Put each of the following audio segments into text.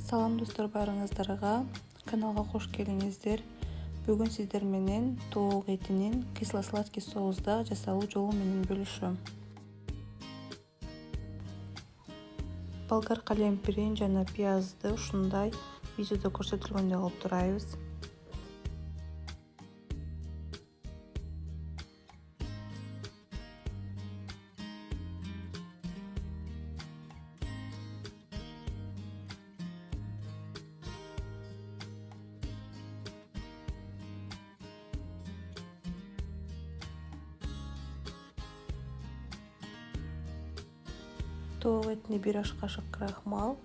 Салам достор барыңыздарга, каналга кош келиңиздер. Бүгүн сиздер менен тоок этинин кисло-сладкий соусда жасалуу жолу менен бөлүшөм. Болгар калемпирин жана пиязды ушундай видеодо көрсөтүлгөндөй кылып турайбыз. Тоок этине 1 аш кашык крахмал,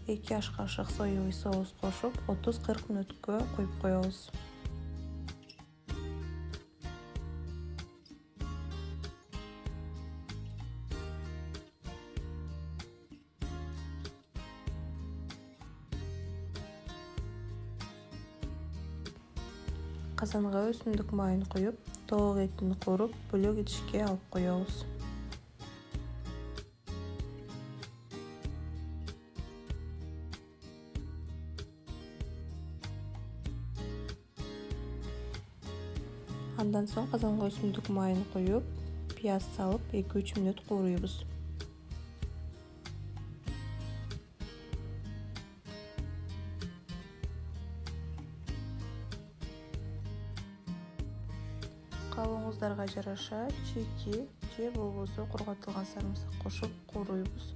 2 аш кашык соевый соус кошуп 30-40 мүнөткө коюп коебуз. Казанга өсүмдүк майын куюп, тоок этин кууруп, бөлөк идишке алып коебуз. Андан соң казанга өсүмдүк майын куюп, пияз салып 2-3 мүнөт кууруйбуз. Каалооңуздарга жараша чийки же болбосо кургатылган сарымсак кошуп кууруйбуз.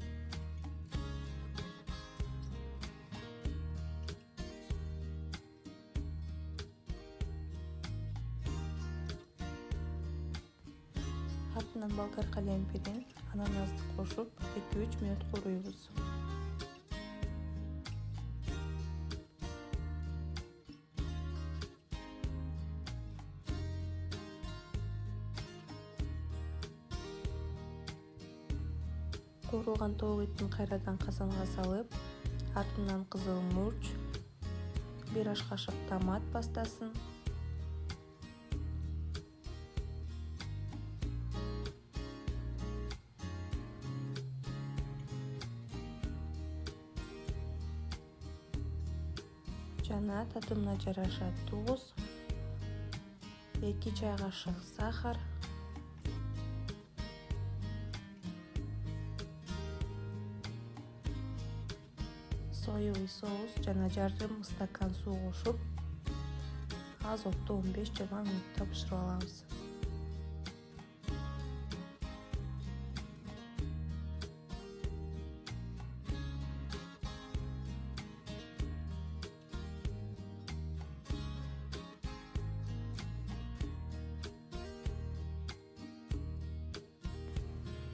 Артынан болгар калемпирин, ананасты кошуп 2-3 мүнөт кууруйбуз. Куурулган тоок этин кайрадан казанга салып, артынан кызыл мурч, 1 аш кашык томат пастасын, жана татымына жараша туз, 2 чай кашык сахар, соевый соус жана жарым стакан суу кошуп, аз отто 15-20 мүнөттө бышырып алабыз.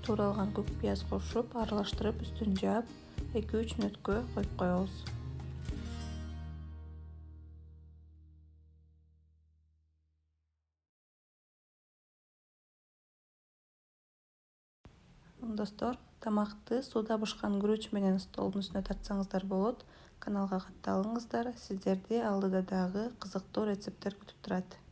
Тууралган көк пияз кошуп, аралаштырып, үстүн жаап, 2-3 мүнөткө коюп коебуз. Достор, тамакты сууда бышкан күрөч менен столдун үстүнө тартсаңыздар болот. Каналга катталыңыздар, сиздерди алдыда дагы кызыктуу рецепттер күтүп турат.